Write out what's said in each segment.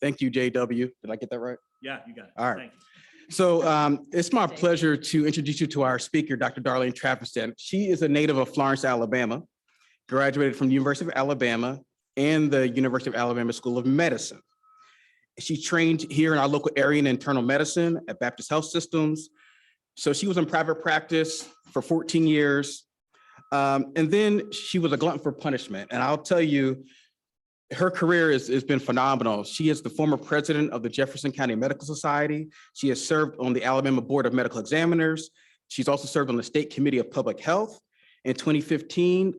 Thank you, JW. Did I get that right? Yeah, you got it. All right. Thank you. So it's my pleasure to introduce you to our speaker, Dr. Darlene Traffanstedt. She is a native of Florence, Alabama, graduated from the University of Alabama and the University of Alabama School of Medicine. She trained here in our local area in internal medicine at Baptist Health Systems. So she was in private practice for 14 years. And then she was a glutton for punishment. And I'll tell you, her career has been phenomenal. She is the former president of the Jefferson County Medical Society. She has served on the Alabama Board of Medical Examiners. She's also served on the State Committee of Public Health. In 2015,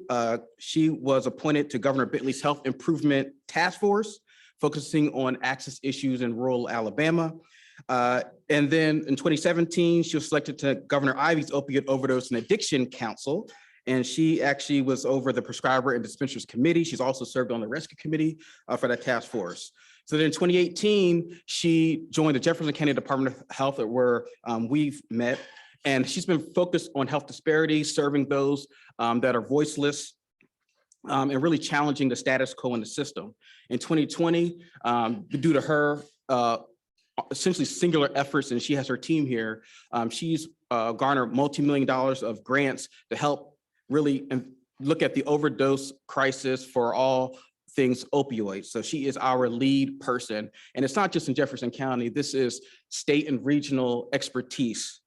she was appointed to Governor Bentley's Health Improvement Task Force, focusing on access issues in rural Alabama. And then in 2017, she was selected to Governor Ivey's Opioid Overdose and Addiction Council. And she actually was over the Prescriber and Dispensers Committee. She's also served on the Rescue Committee for that task force. So then in 2018, she joined the Jefferson County Department of Health, where we've met. And she's been focused on health disparities, serving those that are voiceless, and really challenging the status quo in the system. In 2020, due to her essentially singular efforts, and she has her team here, she's garnered multi-million dollars of grants to help really look at the overdose crisis for all things opioids. So she is our lead person. And it's not just in Jefferson County, this is state and regional expertise.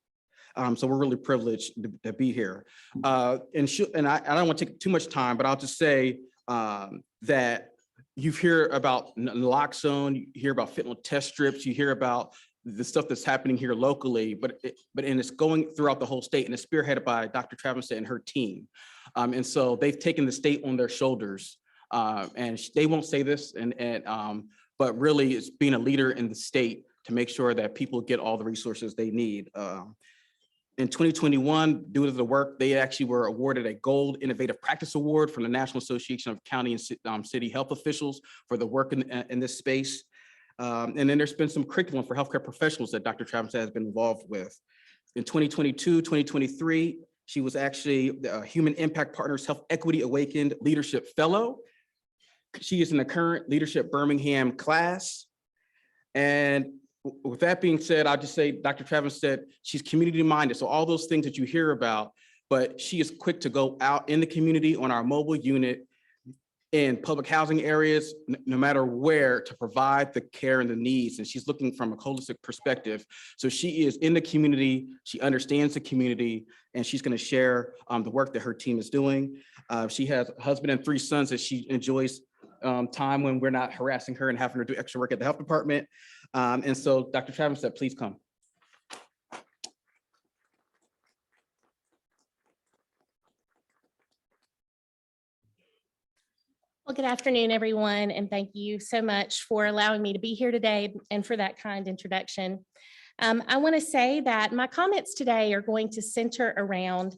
So we're really privileged to be here. And I don't want to take too much time, but I'll just say that you hear about naloxone, you hear about fentanyl test strips, you hear about the stuff that's happening here locally, but it's going throughout the whole state, and it's spearheaded by Dr. Traffanstedt and her team. And so they've taken the state on their shoulders, and they won't say this, but really it's being a leader in the state to make sure that people get all the resources they need. In 2021, due to the work, they actually were awarded a Gold Innovative Practice Award from the National Association of County and City Health Officials for the work in this space. And then there's been some curriculum for healthcare professionals that Dr. Traffanstedt has been involved with. In 2022, 2023, she was actually the Human Impact Partners Health Equity Awakened Leadership Fellow. She is in the current Leadership Birmingham class. And with that being said, I'll just say Dr. Traffanstedt, she's community minded. So all those things that you hear about, but she is quick to go out in the community on our mobile unit in public housing areas, no matter where, to provide the care and the needs. And she's looking from a holistic perspective. So she is in the community, she understands the community, and she's gonna share the work that her team is doing. She has a husband and 3 sons that she enjoys time when we're not harassing her and having her do extra work at the health department. And so Dr. Traffanstedt, please come. Well, good afternoon, everyone, and thank you so much for allowing me to be here today and for that kind introduction. I want to say that my comments today are going to center around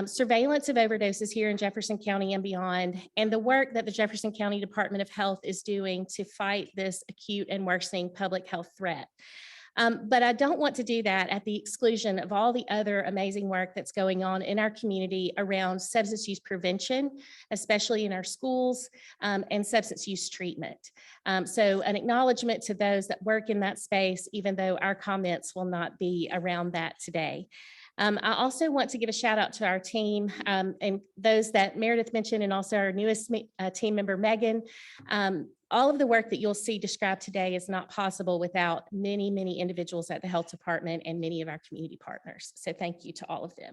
surveillance of overdoses here in Jefferson County and beyond, and the work that the Jefferson County Department of Health is doing to fight this acute and worsening public health threat. But I don't want to do that at the exclusion of all the other amazing work that's going on in our community around substance use prevention, especially in our schools, and substance use treatment. So an acknowledgement to those that work in that space, even though our comments will not be around that today. I also want to give a shout out to our team and those that Meredith mentioned, and also our newest team member, Megan. All of the work that you'll see described today is not possible without many, many individuals at the health department and many of our community partners. So thank you to all of them.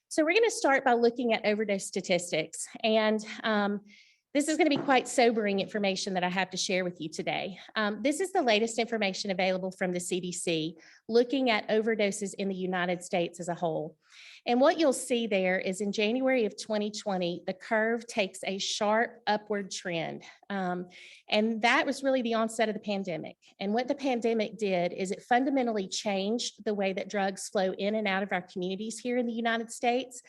So we're going to start by looking at overdose statistics. And this is going to be quite sobering information that I have to share with you today. This is the latest information available from the CDC, looking at overdoses in the United States as a whole. And what you'll see there is in January of 2020, the curve takes a sharp upward trend. And that was really the onset of the pandemic. And what the pandemic did is it fundamentally changed the way that drugs flow in and out of our communities here in the United States.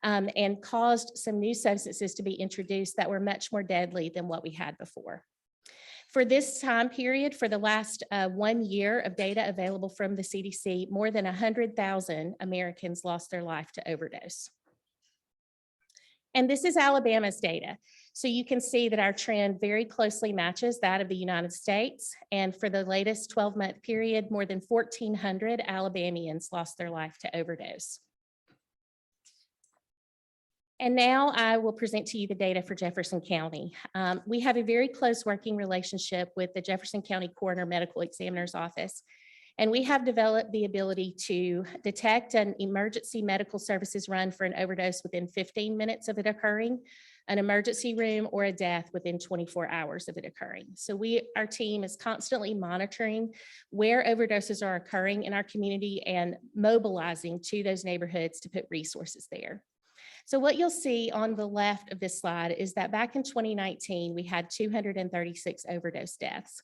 And caused some new substances to be introduced that were much more deadly than what we had before. For this time period, for the last 1 year of data available from the CDC, more than 100,000 Americans lost their life to overdose. And this is Alabama's data. So you can see that our trend very closely matches that of the United States. And for the latest 12-month period, more than 1,400 Alabamians lost their life to overdose. And now I will present to you the data for Jefferson County. We have a very close working relationship with the Jefferson County Coroner Medical Examiner's Office. And we have developed the ability to detect an emergency medical services run for an overdose within 15 minutes of it occurring, an emergency room, or a death within 24 hours of it occurring. So our team is constantly monitoring where overdoses are occurring in our community and mobilizing to those neighborhoods to put resources there. So what you'll see on the left of this slide is that back in 2019, we had 236 overdose deaths.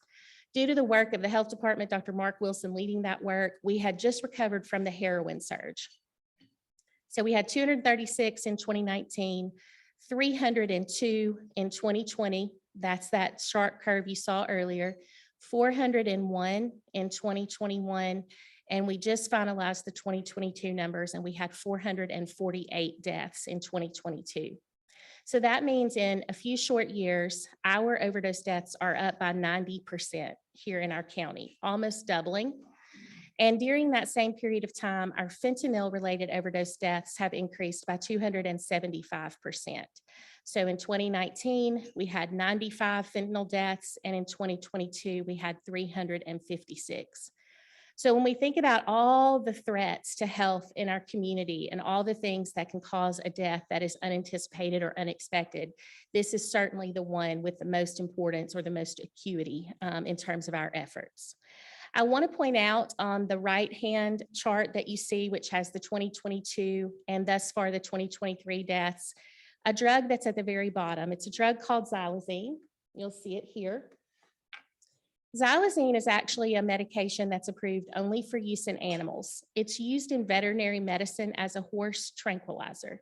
Due to the work of the health department, Dr. Mark Wilson leading that work, we had just recovered from the heroin surge. So we had 236 in 2019, 302 in 2020. That's that sharp curve you saw earlier, 401 in 2021. And we just finalized the 2022 numbers and we had 448 deaths in 2022. So that means in a few short years, our overdose deaths are up by 90% here in our county, almost doubling. And during that same period of time, our fentanyl-related overdose deaths have increased by 275%. So in 2019, we had 95 fentanyl deaths, and in 2022, we had 356. So when we think about all the threats to health in our community and all the things that can cause a death that is unanticipated or unexpected, this is certainly the one with the most importance or the most acuity in terms of our efforts. I want to point out on the right-hand chart that you see, which has the 2022 and thus far the 2023 deaths, a drug that's at the very bottom. It's a drug called xylazine. You'll see it here. Xylazine is actually a medication that's approved only for use in animals. It's used in veterinary medicine as a horse tranquilizer.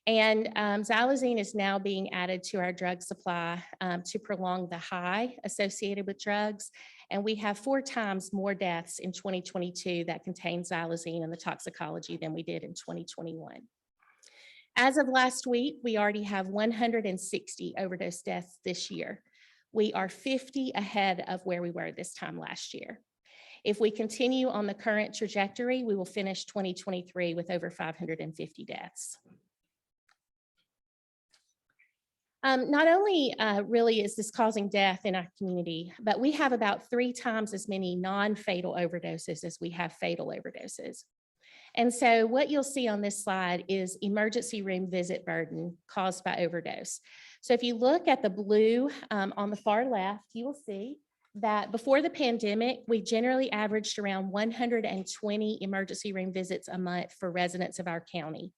And xylazine is now being added to our drug supply to prolong the high associated with drugs. And we have 4 times more deaths in 2022 that contain xylazine in the toxicology than we did in 2021. As of last week, we already have 160 overdose deaths this year. We are 50 ahead of where we were this time last year. If we continue on the current trajectory, we will finish 2023 with over 550 deaths. Not only really is this causing death in our community, but we have about 3 times as many non-fatal overdoses as we have fatal overdoses. And so what you'll see on this slide is emergency room visit burden caused by overdose. So if you look at the blue on the far left, you will see that before the pandemic, we generally averaged around 120 emergency room visits a month for residents of our county.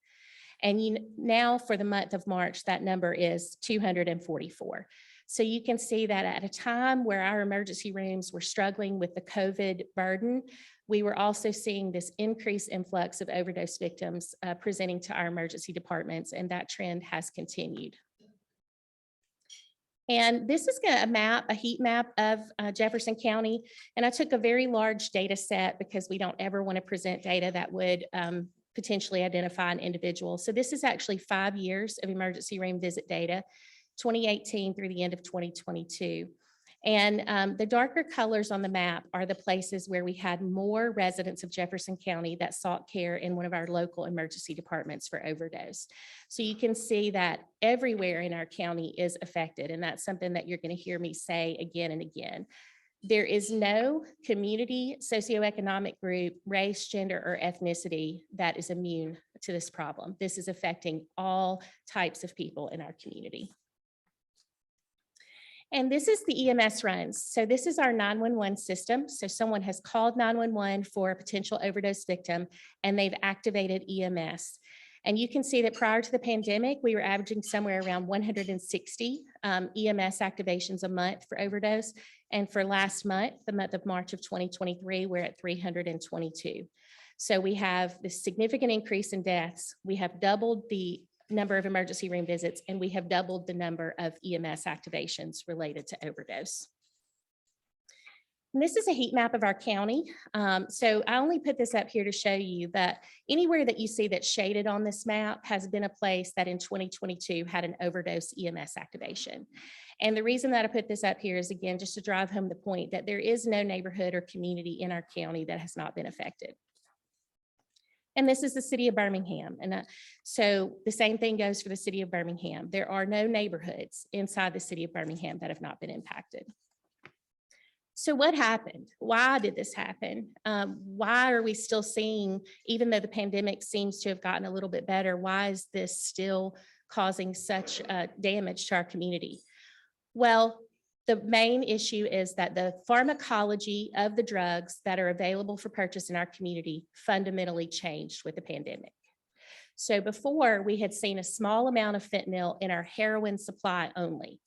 And now for the month of March, that number is 244. So you can see that at a time where our emergency rooms were struggling with the COVID burden, we were also seeing this increased influx of overdose victims presenting to our emergency departments, and that trend has continued. And this is a heat map of Jefferson County. And I took a very large data set because we don't ever want to present data that would potentially identify an individual. So this is actually 5 years of emergency room visit data, 2018 through the end of 2022. And the darker colors on the map are the places where we had more residents of Jefferson County that sought care in one of our local emergency departments for overdose. So you can see that everywhere in our county is affected, and that's something that you're going to hear me say again and again. There is no community, socioeconomic group, race, gender, or ethnicity that is immune to this problem. This is affecting all types of people in our community. And this is the EMS runs. So this is our 911 system. So someone has called 911 for a potential overdose victim, and they've activated EMS. And you can see that prior to the pandemic, we were averaging somewhere around 160 EMS activations a month for overdose. And for last month, the month of March of 2023, we're at 322. So we have this significant increase in deaths. We have doubled the number of emergency room visits, and we have doubled the number of EMS activations related to overdose. And this is a heat map of our county. So I only put this up here to show you that anywhere that you see that's shaded on this map has been a place that in 2022 had an overdose EMS activation. And the reason that I put this up here is, again, just to drive home the point that there is no neighborhood or community in our county that has not been affected. And this is the city of Birmingham. And so the same thing goes for the city of Birmingham. There are no neighborhoods inside the city of Birmingham that have not been impacted. So what happened? Why did this happen? Why are we still seeing, even though the pandemic seems to have gotten a little bit better, why is this still causing such damage to our community? Well, the main issue is that the pharmacology of the drugs that are available for purchase in our community fundamentally changed with the pandemic. So before, we had seen a small amount of fentanyl in our heroin supply only.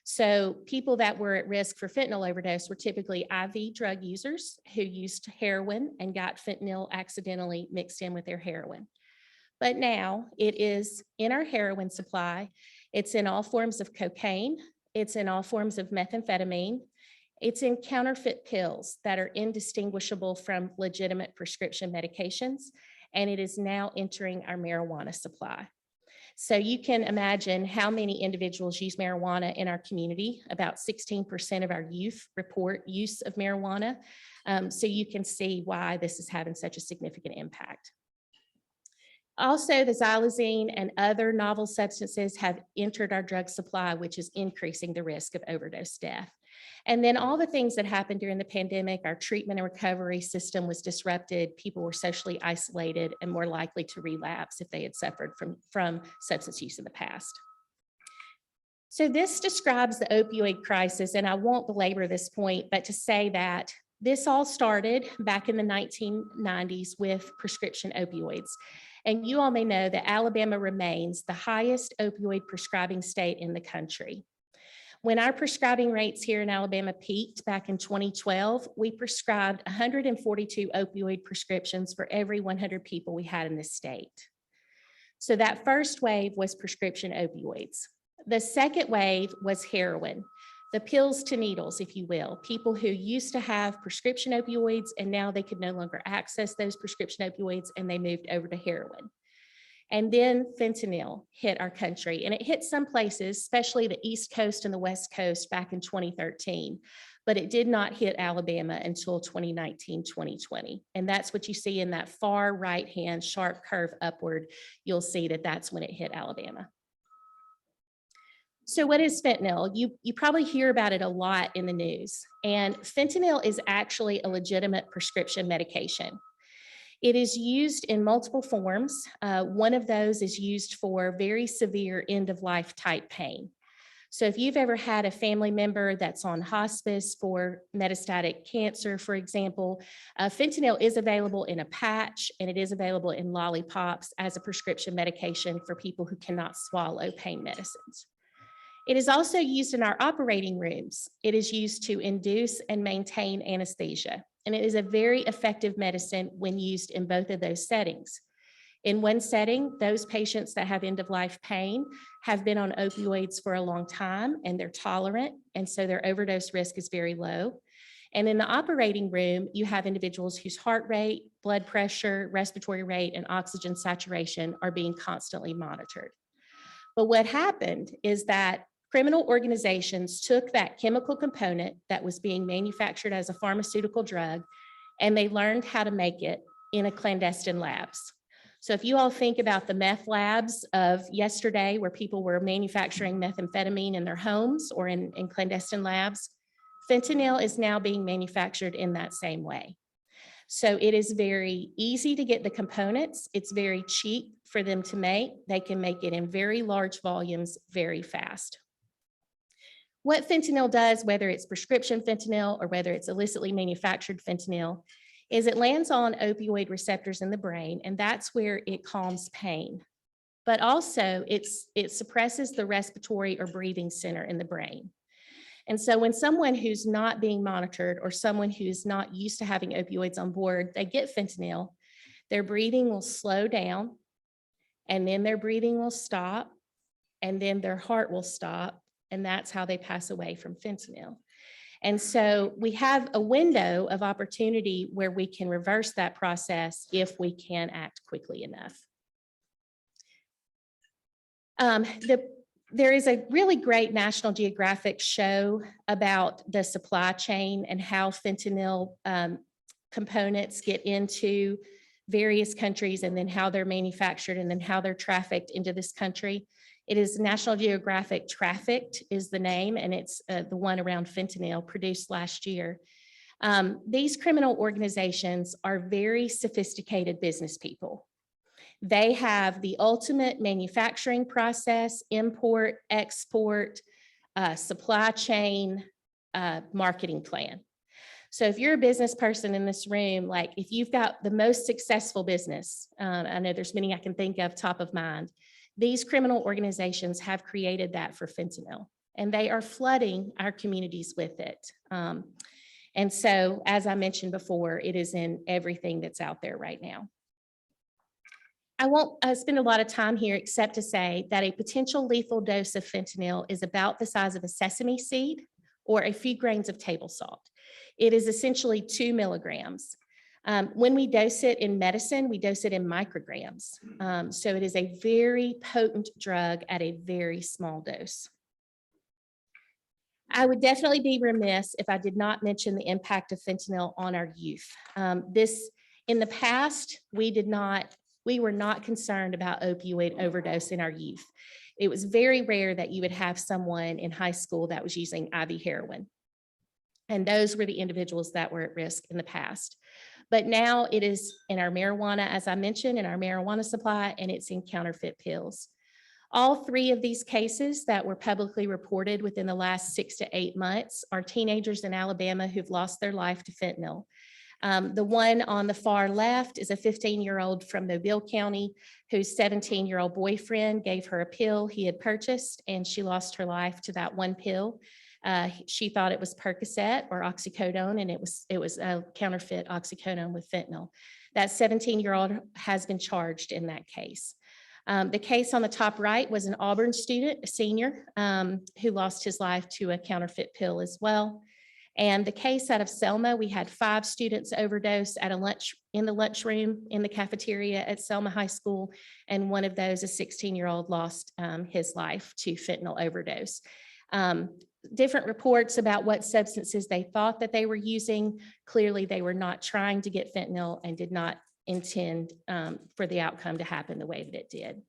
So people that were at risk for fentanyl overdose were typically IV drug users who used heroin and got fentanyl accidentally mixed in with their heroin. But now it is in our heroin supply. It's in all forms of cocaine. It's in all forms of methamphetamine. It's in counterfeit pills that are indistinguishable from legitimate prescription medications. And it is now entering our marijuana supply. So you can imagine how many individuals use marijuana in our community. About 16% of our youth report use of marijuana. So you can see why this is having such a significant impact. Also, the xylazine and other novel substances have entered our drug supply, which is increasing the risk of overdose death. And then all the things that happened during the pandemic, our treatment and recovery system was disrupted. People were socially isolated and more likely to relapse if they had suffered from substance use in the past. So this describes the opioid crisis, and I won't belabor this point, but to say that this all started back in the 1990s with prescription opioids. And you all may know that Alabama remains the highest opioid prescribing state in the country. When our prescribing rates here in Alabama peaked back in 2012, we prescribed 142 opioid prescriptions for every 100 people we had in this state. So that first wave was prescription opioids. The second wave was heroin, the pills to needles, if you will, people who used to have prescription opioids and now they could no longer access those prescription opioids and they moved over to heroin. And then fentanyl hit our country, and it hit some places, especially the East Coast and the West Coast back in 2013, but it did not hit Alabama until 2019, 2020. And that's what you see in that far right-hand sharp curve upward. You'll see that that's when it hit Alabama. So what is fentanyl? You probably hear about it a lot in the news, and fentanyl is actually a legitimate prescription medication. It is used in multiple forms. One of those is used for very severe end-of-life type pain. So if you've ever had a family member that's on hospice for metastatic cancer, for example, fentanyl is available in a patch and it is available in lollipops as a prescription medication for people who cannot swallow pain medicines. It is also used in our operating rooms. It is used to induce and maintain anesthesia. And it is a very effective medicine when used in both of those settings. In one setting, those patients that have end-of-life pain have been on opioids for a long time and they're tolerant, and so their overdose risk is very low. And in the operating room, you have individuals whose heart rate, blood pressure, respiratory rate, and oxygen saturation are being constantly monitored. But what happened is that criminal organizations took that chemical component that was being manufactured as a pharmaceutical drug, and they learned how to make it in a clandestine labs. So if you all think about the meth labs of yesterday, where people were manufacturing methamphetamine in their homes or in clandestine labs, fentanyl is now being manufactured in that same way. So it is very easy to get the components. It's very cheap for them to make. They can make it in very large volumes very fast. What fentanyl does, whether it's prescription fentanyl or whether it's illicitly manufactured fentanyl, is it lands on opioid receptors in the brain, and that's where it calms pain. But also it suppresses the respiratory or breathing center in the brain. And so when someone who's not being monitored or someone who's not used to having opioids on board, they get fentanyl, their breathing will slow down, and then their breathing will stop, and then their heart will stop, and that's how they pass away from fentanyl. And so we have a window of opportunity where we can reverse that process if we can act quickly enough. There is a really great National Geographic show about the supply chain and how fentanyl components get into various countries, and then how they're manufactured, and then how they're trafficked into this country. It is National Geographic Trafficked is the name, and it's the one around fentanyl, produced last year. These criminal organizations are very sophisticated business people. They have the ultimate manufacturing process, import, export, supply chain, marketing plan. So if you're a business person in this room, like if you've got the most successful business, I know there's many I can think of top of mind, these criminal organizations have created that for fentanyl, and they are flooding our communities with it. And so, as I mentioned before, it is in everything that's out there right now. I won't spend a lot of time here except to say that a potential lethal dose of fentanyl is about the size of a sesame seed or a few grains of table salt. It is essentially 2 milligrams. When we dose it in medicine, we dose it in micrograms. So it is a very potent drug at a very small dose. I would definitely be remiss if I did not mention the impact of fentanyl on our youth. In the past, we were not concerned about opioid overdose in our youth. It was very rare that you would have someone in high school that was using IV heroin. And those were the individuals that were at risk in the past. But now it is in our marijuana, as I mentioned, in our marijuana supply, and it's in counterfeit pills. All 3 of these cases that were publicly reported within the last 6 to 8 months are teenagers in Alabama who've lost their life to fentanyl. The one on the far left is a 15-year-old from Mobile County whose 17-year-old boyfriend gave her a pill he had purchased, and she lost her life to that one pill. She thought it was Percocet or oxycodone, and it was a counterfeit oxycodone with fentanyl. That 17-year-old has been charged in that case. The case on the top right was an Auburn student, a senior, who lost his life to a counterfeit pill as well. And the case out of Selma, we had 5 students overdose at in the lunchroom in the cafeteria at Selma High School, and one of those, a 16-year-old, lost his life to fentanyl overdose. Different reports about what substances they thought that they were using. Clearly, they were not trying to get fentanyl and did not intend for the outcome to happen the way that it did.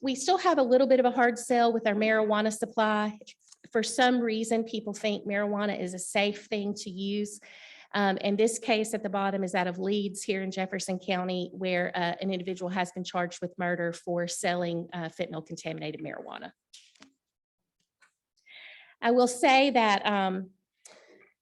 We still have a little bit of a hard sell with our marijuana supply. For some reason, people think marijuana is a safe thing to use. And this case at the bottom is out of Leeds here in Jefferson County, where an individual has been charged with murder for selling fentanyl-contaminated marijuana. I will say that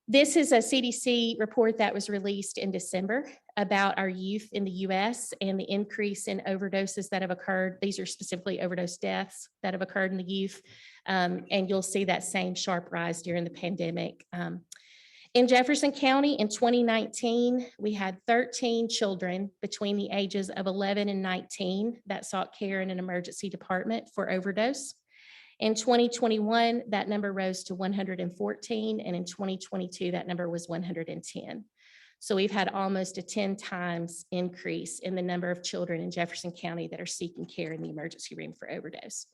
this is a CDC report that was released in December about our youth in the US and the increase in overdoses that have occurred. These are specifically overdose deaths that have occurred in the youth. And you'll see that same sharp rise during the pandemic. In Jefferson County in 2019, we had 13 children between the ages of 11 and 19 that sought care in an emergency department for overdose. In 2021, that number rose to 114, and in 2022, that number was 110. So we've had almost a 10 times increase in the number of children in Jefferson County that are seeking care in the emergency room for overdose.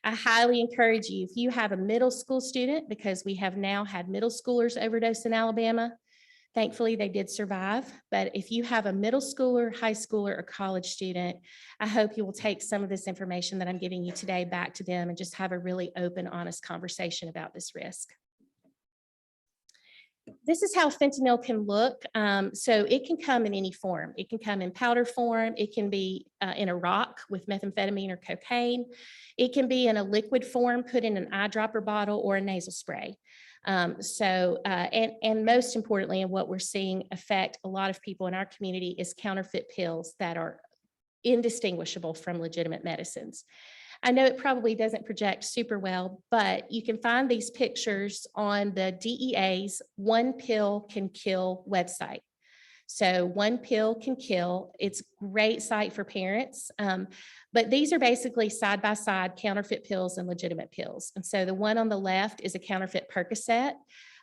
I highly encourage you, if you have a middle school student, because we have now had middle schoolers overdose in Alabama. Thankfully, they did survive. But if you have a middle schooler, high schooler, or college student, I hope you will take some of this information that I'm giving you today back to them and just have a really open, honest conversation about this risk. This is how fentanyl can look. So it can come in any form. It can come in powder form. It can be in a rock with methamphetamine or cocaine. It can be in a liquid form, put in an eyedropper bottle or a nasal spray. And most importantly, and what we're seeing affect a lot of people in our community is counterfeit pills that are indistinguishable from legitimate medicines. I know it probably doesn't project super well, but you can find these pictures on the DEA's One Pill Can Kill website. So one pill can kill. It's a great site for parents. But these are basically side-by-side counterfeit pills and legitimate pills. And so the one on the left is a counterfeit Percocet.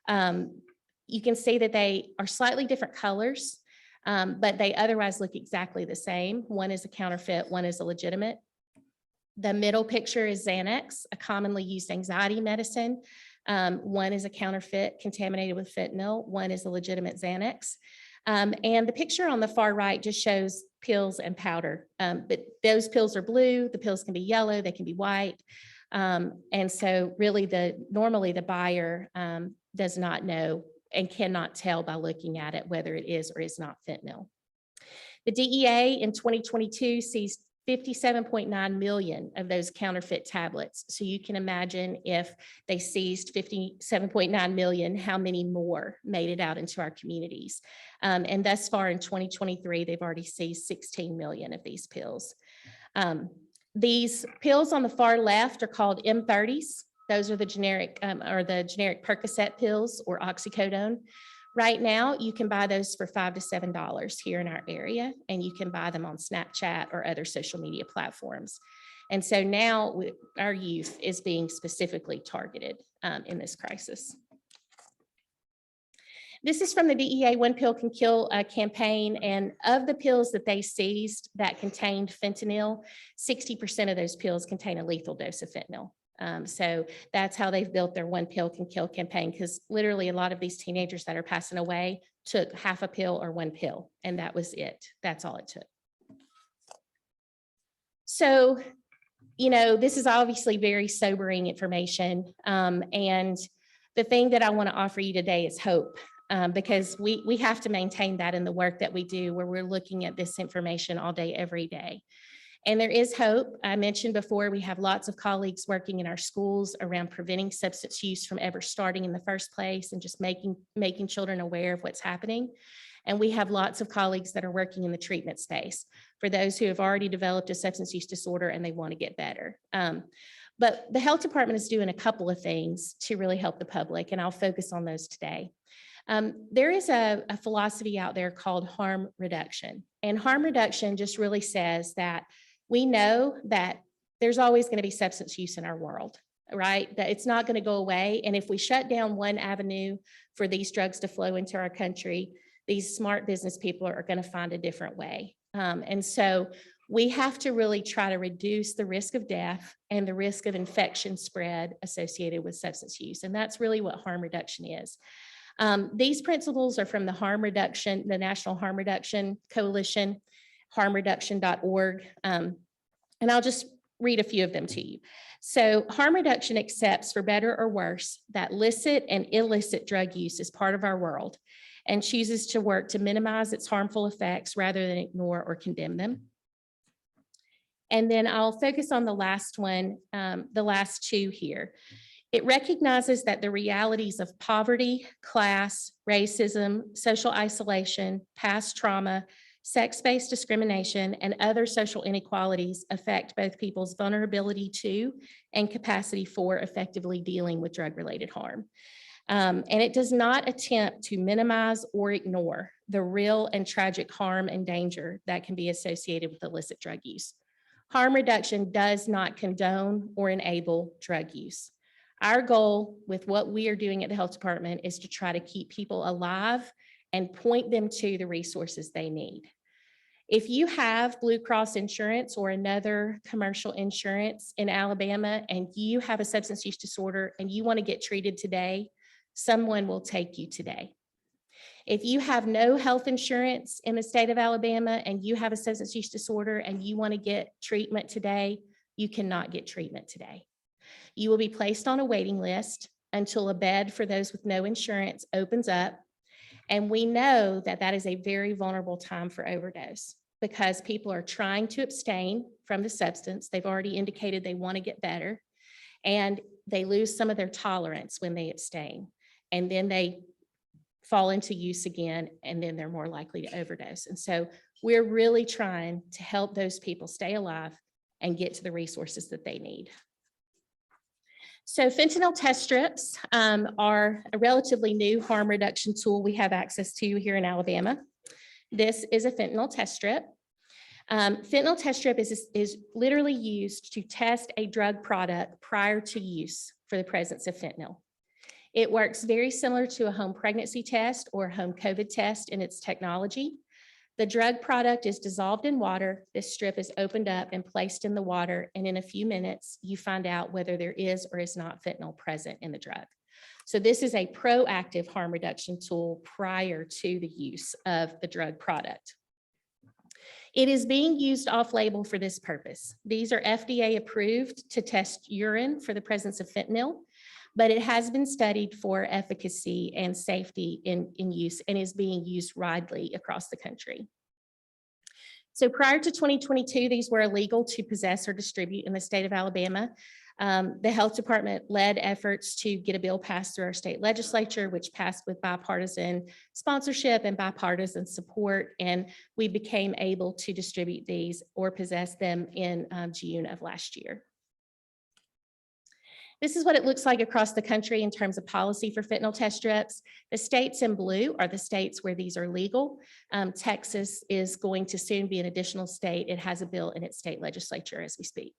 You can see that they are slightly different colors, but they otherwise look exactly the same. One is a counterfeit, one is a legitimate. The middle picture is Xanax, a commonly used anxiety medicine. One is a counterfeit contaminated with fentanyl. One is a legitimate Xanax. And the picture on the far right just shows pills and powder. But those pills are blue. The pills can be yellow. They can be white. And so really normally the buyer does not know and cannot tell by looking at it whether it is or is not fentanyl. The DEA in 2022 seized 57.9 million of those counterfeit tablets. So you can imagine if they seized 57.9 million, how many more made it out into our communities. And thus far in 2023, they've already seized 16 million of these pills. These pills on the far left are called M30s. Those are the generic Percocet pills or oxycodone. Right now, you can buy those for $5 to $7 here in our area, and you can buy them on Snapchat or other social media platforms. And so now our youth is being specifically targeted in this crisis. This is from the DEA One Pill Can Kill campaign, and of the pills that they seized that contained fentanyl, 60% of those pills contain a lethal dose of fentanyl. So that's how they've built their One Pill Can Kill campaign, because literally a lot of these teenagers that are passing away took half a pill or one pill, and that was it. That's all it took. So, you know, this is obviously very sobering information. And the thing that I want to offer you today is hope, because we have to maintain that in the work that we do, where we're looking at this information all day, every day. And there is hope. I mentioned before, we have lots of colleagues working in our schools around preventing substance use from ever starting in the first place, and just making children aware of what's happening. And we have lots of colleagues that are working in the treatment space for those who have already developed a substance use disorder and they want to get better. But the health department is doing a couple of things to really help the public, and I'll focus on those today. There is a philosophy out there called harm reduction. And harm reduction just really says that we know that there's always going to be substance use in our world, right? That it's not going to go away. And if we shut down one avenue for these drugs to flow into our country, these smart business people are going to find a different way. And so we have to really try to reduce the risk of death and the risk of infection spread associated with substance use. And that's really what harm reduction is. These principles are from the National Harm Reduction Coalition, harmreduction.org. And I'll just read a few of them to you. So harm reduction accepts, for better or worse, that licit and illicit drug use is part of our world, and chooses to work to minimize its harmful effects rather than ignore or condemn them. And then I'll focus on the last one, the last two here. It recognizes that the realities of poverty, class, racism, social isolation, past trauma, sex-based discrimination, and other social inequalities affect both people's vulnerability to and capacity for effectively dealing with drug-related harm. And it does not attempt to minimize or ignore the real and tragic harm and danger that can be associated with illicit drug use. Harm reduction does not condone or enable drug use. Our goal with what we are doing at the health department is to try to keep people alive and point them to the resources they need. If you have Blue Cross insurance or another commercial insurance in Alabama, and you have a substance use disorder and you want to get treated today, someone will take you today. If you have no health insurance in the state of Alabama and you have a substance use disorder and you want to get treatment today, you cannot get treatment today. You will be placed on a waiting list until a bed for those with no insurance opens up. And we know that that is a very vulnerable time for overdose, because people are trying to abstain from the substance. They've already indicated they want to get better, and they lose some of their tolerance when they abstain. And then they fall into use again, and then they're more likely to overdose. And so we're really trying to help those people stay alive and get to the resources that they need. So fentanyl test strips are a relatively new harm reduction tool we have access to here in Alabama. This is a fentanyl test strip. Fentanyl test strip is literally used to test a drug product prior to use for the presence of fentanyl. It works very similar to a home pregnancy test or home COVID test in its technology. The drug product is dissolved in water. This strip is opened up and placed in the water, and in a few minutes, you find out whether there is or is not fentanyl present in the drug. So this is a proactive harm reduction tool prior to the use of the drug product. It is being used off-label for this purpose. These are FDA approved to test urine for the presence of fentanyl, but it has been studied for efficacy and safety in use and is being used widely across the country. So prior to 2022, these were illegal to possess or distribute in the state of Alabama. The health department led efforts to get a bill passed through our state legislature, which passed with bipartisan sponsorship and bipartisan support, and we became able to distribute these or possess them in June of last year. This is what it looks like across the country in terms of policy for fentanyl test strips. The states in blue are the states where these are legal. Texas is going to soon be an additional state. It has a bill in its state legislature as we speak.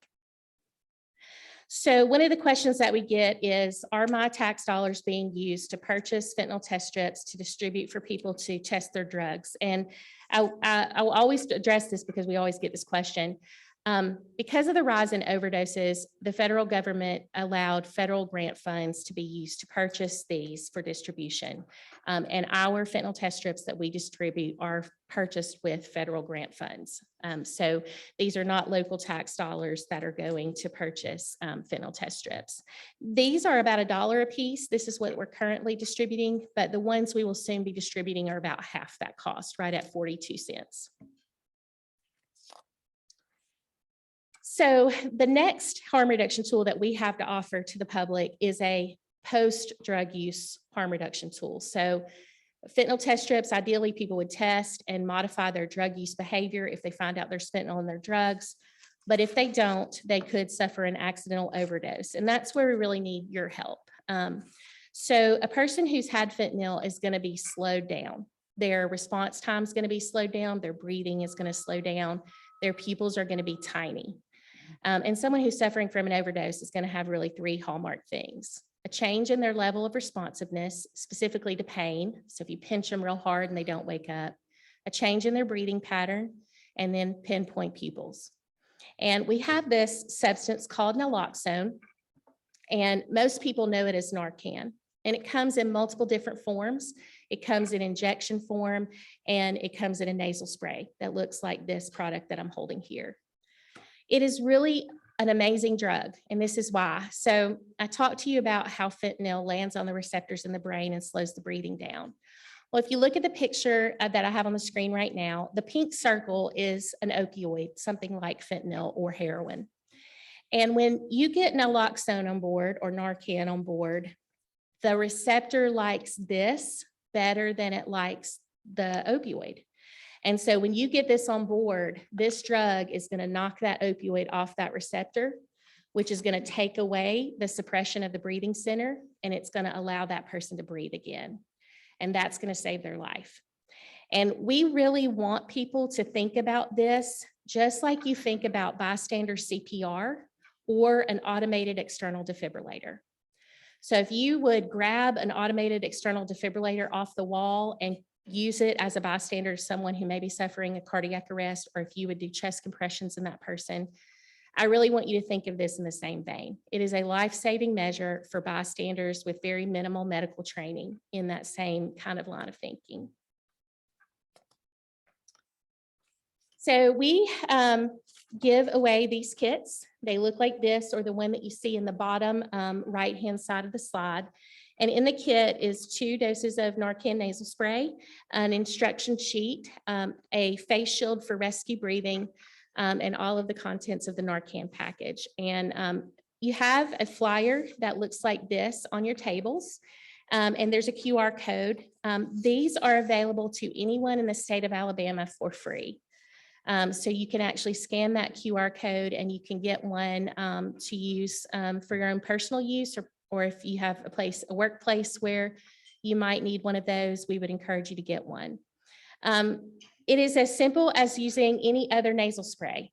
So one of the questions that we get is, are my tax dollars being used to purchase fentanyl test strips to distribute for people to test their drugs? And I will always address this because we always get this question. Because of the rise in overdoses, the federal government allowed federal grant funds to be used to purchase these for distribution. And our fentanyl test strips that we distribute are purchased with federal grant funds. So these are not local tax dollars that are going to purchase fentanyl test strips. These are about $1 a piece. This is what we're currently distributing, but the ones we will soon be distributing are about half that cost, right at 42 cents. So the next harm reduction tool that we have to offer to the public is a post-drug use harm reduction tool. So fentanyl test strips, ideally people would test and modify their drug use behavior if they find out there's fentanyl in their drugs. But if they don't, they could suffer an accidental overdose. And that's where we really need your help. So a person who's had fentanyl is going to be slowed down. Their response time is going to be slowed down. Their breathing is going to slow down. Their pupils are going to be tiny. And someone who's suffering from an overdose is going to have really 3 hallmark things: a change in their level of responsiveness, specifically to pain. So if you pinch them real hard and they don't wake up, a change in their breathing pattern, and then pinpoint pupils. And we have this substance called naloxone, and most people know it as Narcan. And it comes in multiple different forms. It comes in injection form, and it comes in a nasal spray that looks like this product that I'm holding here. It is really an amazing drug, and this is why. So I talked to you about how fentanyl lands on the receptors in the brain and slows the breathing down. Well, if you look at the picture that I have on the screen right now, the pink circle is an opioid, something like fentanyl or heroin. And when you get naloxone on board or Narcan on board, the receptor likes this better than it likes the opioid. And so when you get this on board, this drug is going to knock that opioid off that receptor, which is going to take away the suppression of the breathing center, and it's going to allow that person to breathe again. And that's going to save their life. And we really want people to think about this just like you think about bystander CPR or an automated external defibrillator. So if you would grab an automated external defibrillator off the wall and use it as a bystander to someone who may be suffering a cardiac arrest, or if you would do chest compressions in that person, I really want you to think of this in the same vein. It is a life-saving measure for bystanders with very minimal medical training in that same kind of line of thinking. So we give away these kits. They look like this, or the one that you see in the bottom right-hand side of the slide. And in the kit is 2 doses of Narcan nasal spray, an instruction sheet, a face shield for rescue breathing, and all of the contents of the Narcan package. And you have a flyer that looks like this on your tables, and there's a QR code. These are available to anyone in the state of Alabama for free. So you can actually scan that QR code and you can get one to use for your own personal use, or if you have a workplace where you might need one of those, we would encourage you to get one. It is as simple as using any other nasal spray.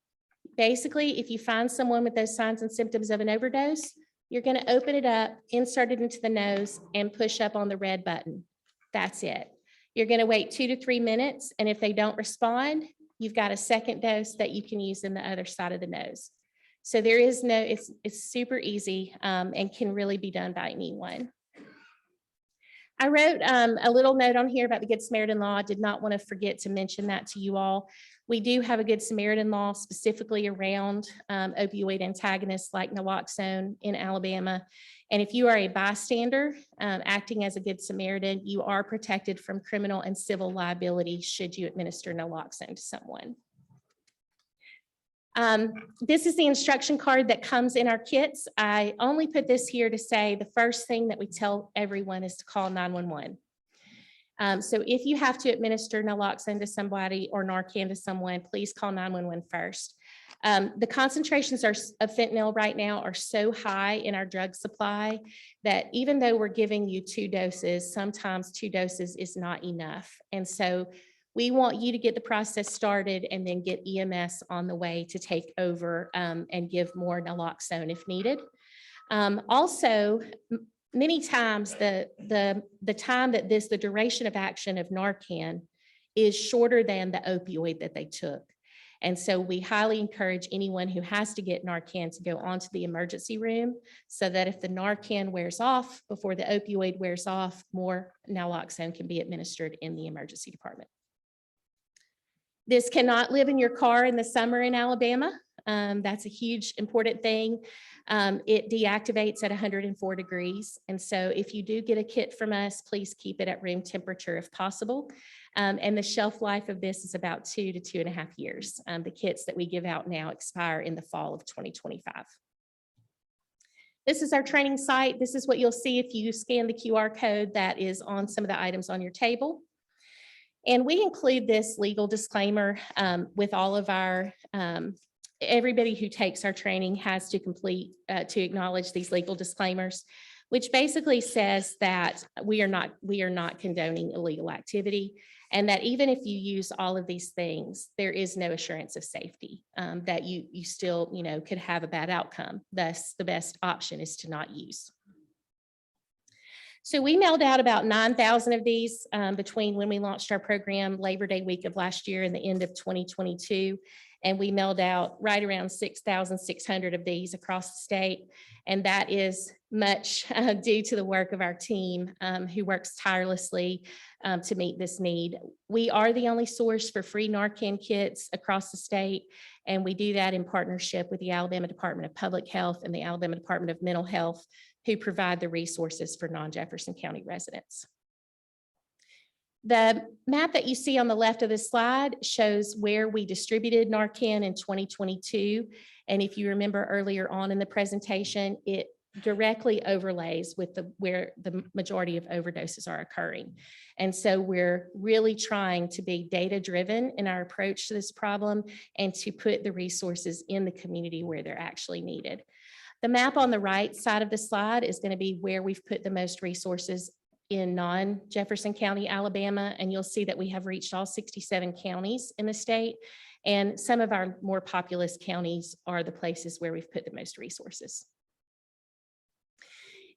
Basically, if you find someone with those signs and symptoms of an overdose, you're going to open it up, insert it into the nose, and push up on the red button. That's it. You're going to wait 2 to 3 minutes, and if they don't respond, you've got a second dose that you can use in the other side of the nose. So there is no, it's super easy and can really be done by anyone. I wrote a little note on here about the Good Samaritan law. I did not want to forget to mention that to you all. We do have a Good Samaritan law specifically around opioid antagonists like naloxone in Alabama. And if you are a bystander acting as a Good Samaritan, you are protected from criminal and civil liability should you administer naloxone to someone. This is the instruction card that comes in our kits. I only put this here to say the first thing that we tell everyone is to call 911. So if you have to administer naloxone to somebody or Narcan to someone, please call 911 first. The concentrations of fentanyl right now are so high in our drug supply that even though we're giving you 2 doses, sometimes 2 doses is not enough. And so we want you to get the process started and then get EMS on the way to take over and give more naloxone if needed. Also, many times the time that the duration of action of Narcan is shorter than the opioid that they took. And so we highly encourage anyone who has to get Narcan to go onto the emergency room so that if the Narcan wears off before the opioid wears off, more naloxone can be administered in the emergency department. This cannot live in your car in the summer in Alabama. That's a huge important thing. It deactivates at 104 degrees. And so if you do get a kit from us, please keep it at room temperature if possible. And the shelf life of this is about 2 to 2.5 years. The kits that we give out now expire in the fall of 2025. This is our training site. This is what you'll see if you scan the QR code that is on some of the items on your table. And we include this legal disclaimer with all of our, everybody who takes our training has to complete, to acknowledge these legal disclaimers, which basically says that we are not condoning illegal activity, and that even if you use all of these things, there is no assurance of safety, that you still, could have a bad outcome. Thus, the best option is to not use. So we mailed out about 9,000 of these between when we launched our program Labor Day week of last year and the end of 2022. And we mailed out right around 6,600 of these across the state. And that is much due to the work of our team who works tirelessly to meet this need. We are the only source for free Narcan kits across the state. And we do that in partnership with the Alabama Department of Public Health and the Alabama Department of Mental Health, who provide the resources for non-Jefferson County residents. The map that you see on the left of the slide shows where we distributed Narcan in 2022. And if you remember earlier on in the presentation, it directly overlays with where the majority of overdoses are occurring. And so we're really trying to be data-driven in our approach to this problem and to put the resources in the community where they're actually needed. The map on the right side of the slide is going to be where we've put the most resources in non-Jefferson County, Alabama, and you'll see that we have reached all 67 counties in the state, and some of our more populous counties are the places where we've put the most resources.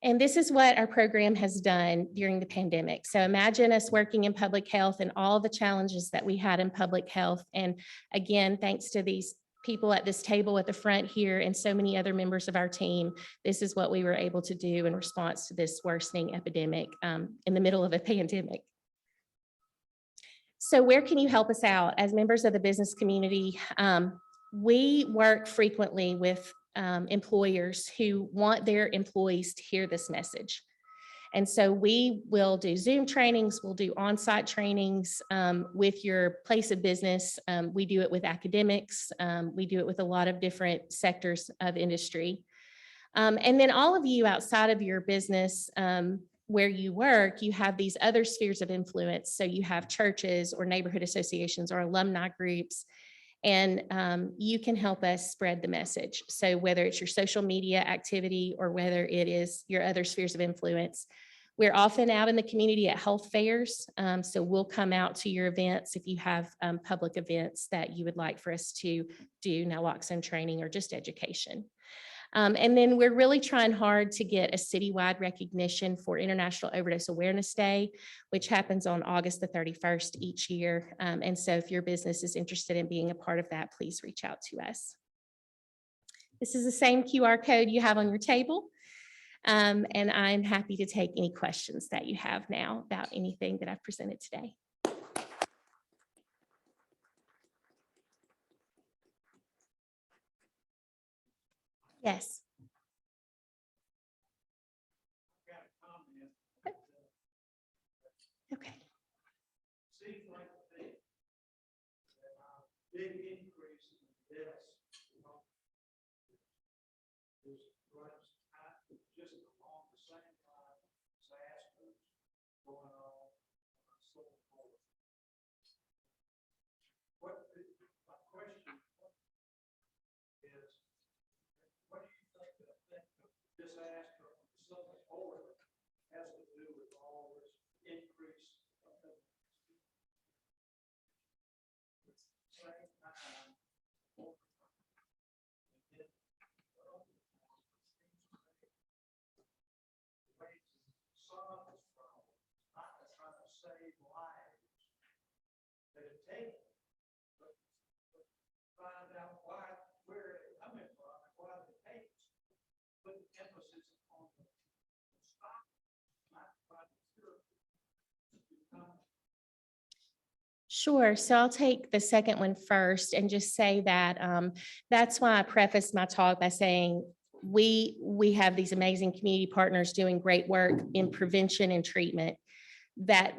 And this is what our program has done during the pandemic. So imagine us working in public health and all the challenges that we had in public health. And again, thanks to these people at this table at the front here and so many other members of our team, this is what we were able to do in response to this worsening epidemic in the middle of a pandemic. So where can you help us out? As members of the business community, we work frequently with employers who want their employees to hear this message. And so we will do Zoom trainings, we'll do on-site trainings with your place of business. We do it with academics. We do it with a lot of different sectors of industry. And then all of you outside of your business where you work, you have these other spheres of influence. So you have churches or neighborhood associations or alumni groups, and you can help us spread the message. So whether it's your social media activity or whether it is your other spheres of influence, We're often out in the community at health fairs. So we'll come out to your events if you have public events that you would like for us to do naloxone training or just education. And then we're really trying hard to get a citywide recognition for International Overdose Awareness Day, which happens on August the 31st each year. And so if your business is interested in being a part of that, please reach out to us. This is the same QR code you have on your table. And I'm happy to take any questions that you have now about anything that I've presented today. Yes. Okay. Seems like a big increase in deaths. This runs just along the same line as Asper's going on so forth. My question is, what do you think the effect of this Asper on Southern Florida has to do with all this increase of the same time? Save lives that it takes, but find out where it's coming from and why it takes. Put the emphasis on the stop, not try to cure. Sure. So I'll take the second one first and just say that that's why I prefaced my talk by saying we have these amazing community partners doing great work in prevention and treatment that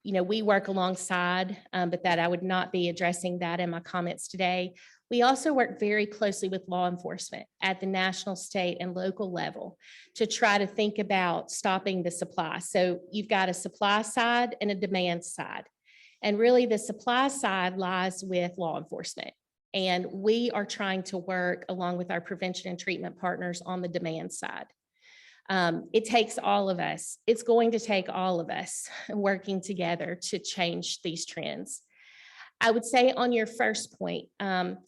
we work alongside, but that I would not be addressing that in my comments today. We also work very closely with law enforcement at the national, state, and local level to try to think about stopping the supply. So you've got a supply side and a demand side. And really the supply side lies with law enforcement. And we are trying to work along with our prevention and treatment partners on the demand side. It takes all of us. It's going to take all of us working together to change these trends. I would say on your first point, if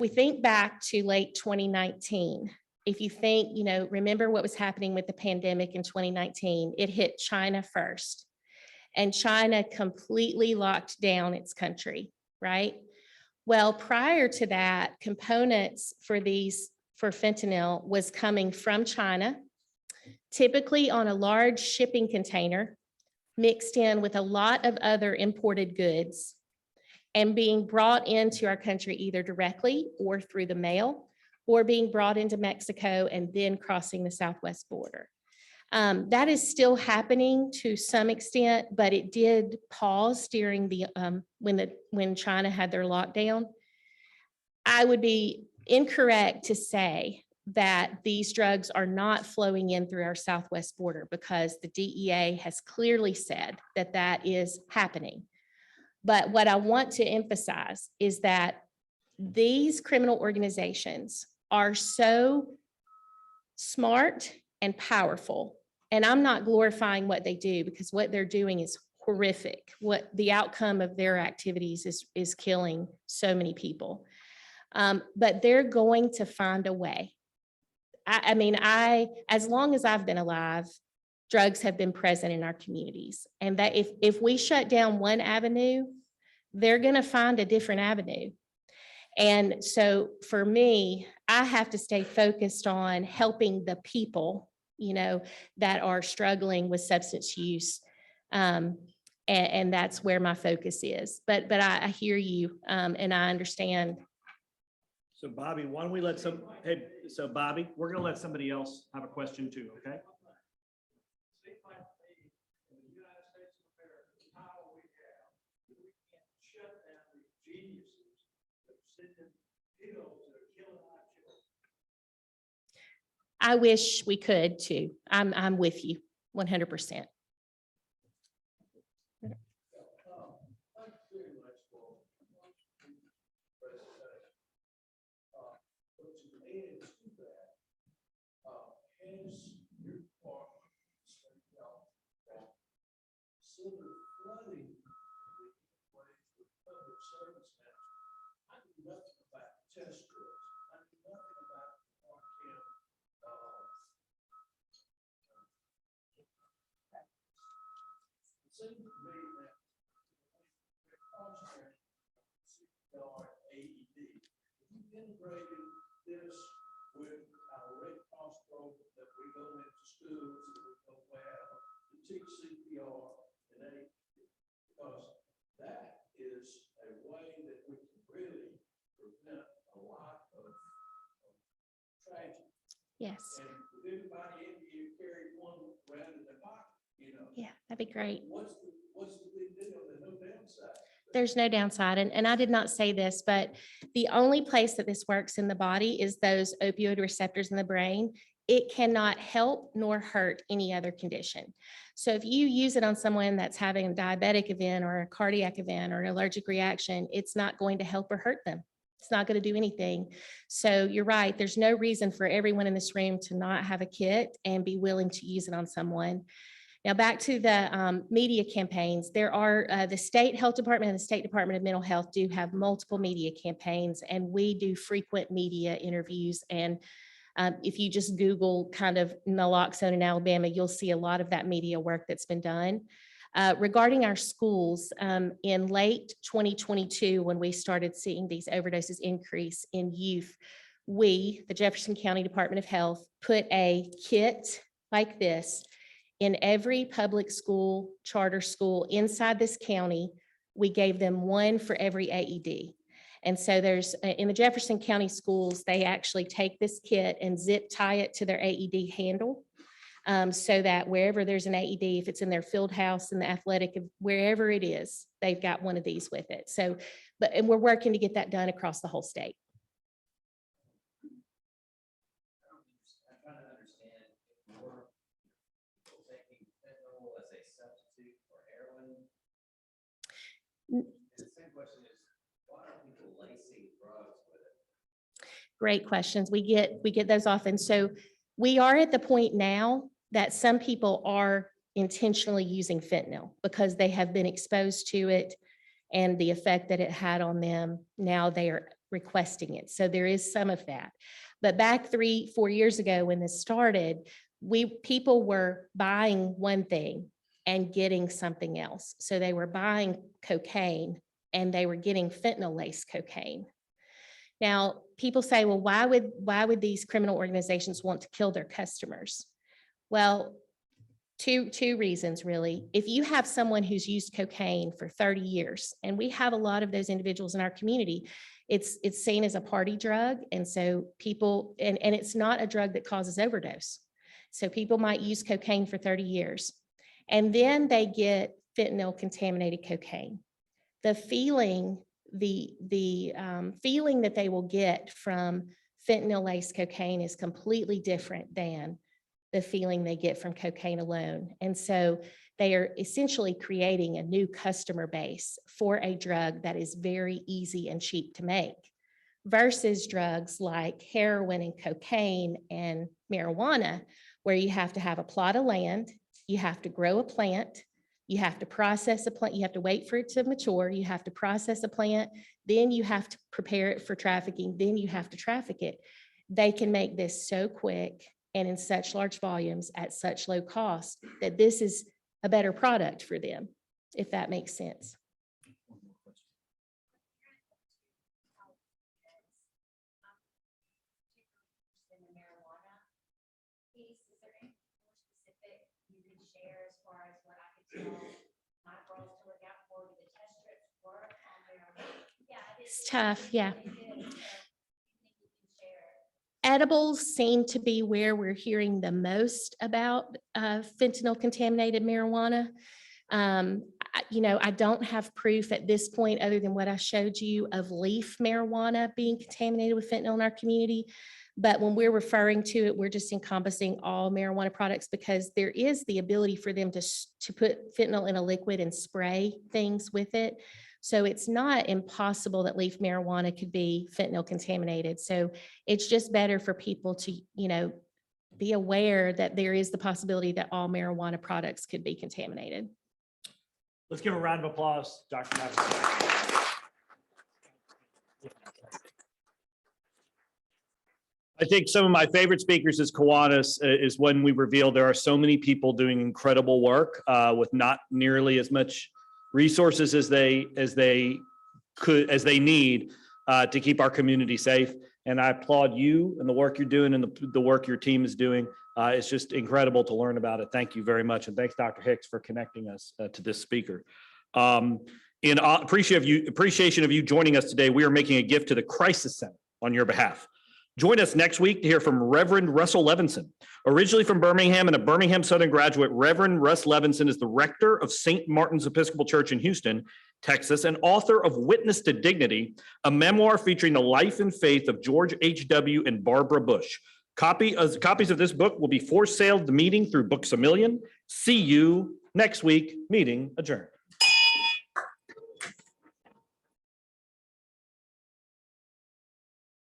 we think back to late 2019, if you think, remember what was happening with the pandemic in 2019, it hit China first. And China completely locked down its country, right? Well, prior to that, components for fentanyl was coming from China, typically on a large shipping container, mixed in with a lot of other imported goods, and being brought into our country either directly or through the mail, or being brought into Mexico and then crossing the southwest border. That is still happening to some extent, but it did pause during the when China had their lockdown. I would be incorrect to say that these drugs are not flowing in through our southwest border, because the DEA has clearly said that that is happening. But what I want to emphasize is that these criminal organizations are so smart and powerful. And I'm not glorifying what they do, because what they're doing is horrific. What the outcome of their activities is killing so many people. But they're going to find a way. As long as I've been alive, drugs have been present in our communities. And that if we shut down one avenue, they're going to find a different avenue. And so for me, I have to stay focused on helping the people, that are struggling with substance use. And that's where my focus is. But I hear you, and I understand. So Bobby, why don't we Bobby, we're gonna let somebody else have a question too, okay? I wish we could too. I'm with you 100%. seems to me that because CPR, AED, if you integrated this with our Red Cross program that we go into schools, that we go have to teach CPR and AED, because that is a way that we can really prevent a lot of tragedy. Yes. And with everybody in here carry one around in their pocket, you know. Yeah, that'd be great. What's the big deal? There's no downside. There's no downside. And I did not say this, but the only place that this works in the body is those opioid receptors in the brain. It cannot help nor hurt any other condition. So if you use it on someone that's having a diabetic event or a cardiac event or an allergic reaction, it's not going to help or hurt them. It's not going to do anything. So you're right. There's no reason for everyone in this room to not have a kit and be willing to use it on someone. Now, back to the media campaigns, there are the state health department and the state department of mental health do have multiple media campaigns, and we do frequent media interviews. And if you just Google kind of naloxone in Alabama, you'll see a lot of that media work that's been done. Regarding our schools, in late 2022, when we started seeing these overdoses increase in youth, we, the Jefferson County Department of Health, put a kit like this in every public school, charter school inside this county. We gave them one for every AED. And so there's, in the Jefferson County schools, they actually take this kit and zip tie it to their AED handle. So that wherever there's an AED, if it's in their field house, in the athletic, wherever it is, they've got one of these with it. So, and we're working to get that done across the whole state. I'm trying to understand if more people taking fentanyl as a substitute for heroin. And the same question is, why are people lacing drugs with it? Great questions. We get those often. So we are at the point now that some people are intentionally using fentanyl because they have been exposed to it and the effect that it had on them. Now they are requesting it. So there is some of that. But back 3-4 years ago when this started, people were buying one thing and getting something else. So they were buying cocaine and they were getting fentanyl laced cocaine. Now, people say, well, why would these criminal organizations want to kill their customers? Well, two reasons really. If you have someone who's used cocaine for 30 years, and we have a lot of those individuals in our community, it's seen as a party drug. And so people, and it's not a drug that causes overdose. So people might use cocaine for 30 years and then they get fentanyl contaminated cocaine. The feeling that they will get from fentanyl laced cocaine is completely different than the feeling they get from cocaine alone. And so they are essentially creating a new customer base for a drug that is very easy and cheap to make versus drugs like heroin and cocaine and marijuana, where you have to have a plot of land, you have to grow a plant, you have to process a plant, you have to wait for it to mature, you have to process a plant, then you have to prepare it for trafficking, then you have to traffic it. They can make this so quick and in such large volumes at such low cost that this is a better product for them, if that makes sense. It's tough, yeah. Edibles seem to be where we're hearing the most about fentanyl contaminated marijuana. I don't have proof at this point, other than what I showed you, of leaf marijuana being contaminated with fentanyl in our community. But when we're referring to it, we're just encompassing all marijuana products because there is the ability for them to put fentanyl in a liquid and spray things with it. So it's not impossible that leaf marijuana could be fentanyl contaminated. So it's just better for people to, be aware that there is the possibility that all marijuana products could be contaminated. Let's give a round of applause, Dr. Jefferson. I think some of my favorite speakers is Kiwanis, is when we reveal there are so many people doing incredible work with not nearly as much resources as they need to keep our community safe. And I applaud you and the work you're doing and the work your team is doing. It's just incredible to learn about it. Thank you very much. And thanks, Dr. Hicks, for connecting us to this speaker. In appreciation of you joining us today, we are making a gift to the Crisis Center on your behalf. Join us next week to hear from Reverend Russell Levinson. Originally from Birmingham and a Birmingham Southern graduate, Reverend Russ Levinson is the rector of St. Martin's Episcopal Church in Houston, Texas, and author of Witness to Dignity, a memoir featuring the life and faith of George H.W. and Barbara Bush. Copies of this book will be for sale at the meeting through Books A Million. See you next week. Meeting adjourned.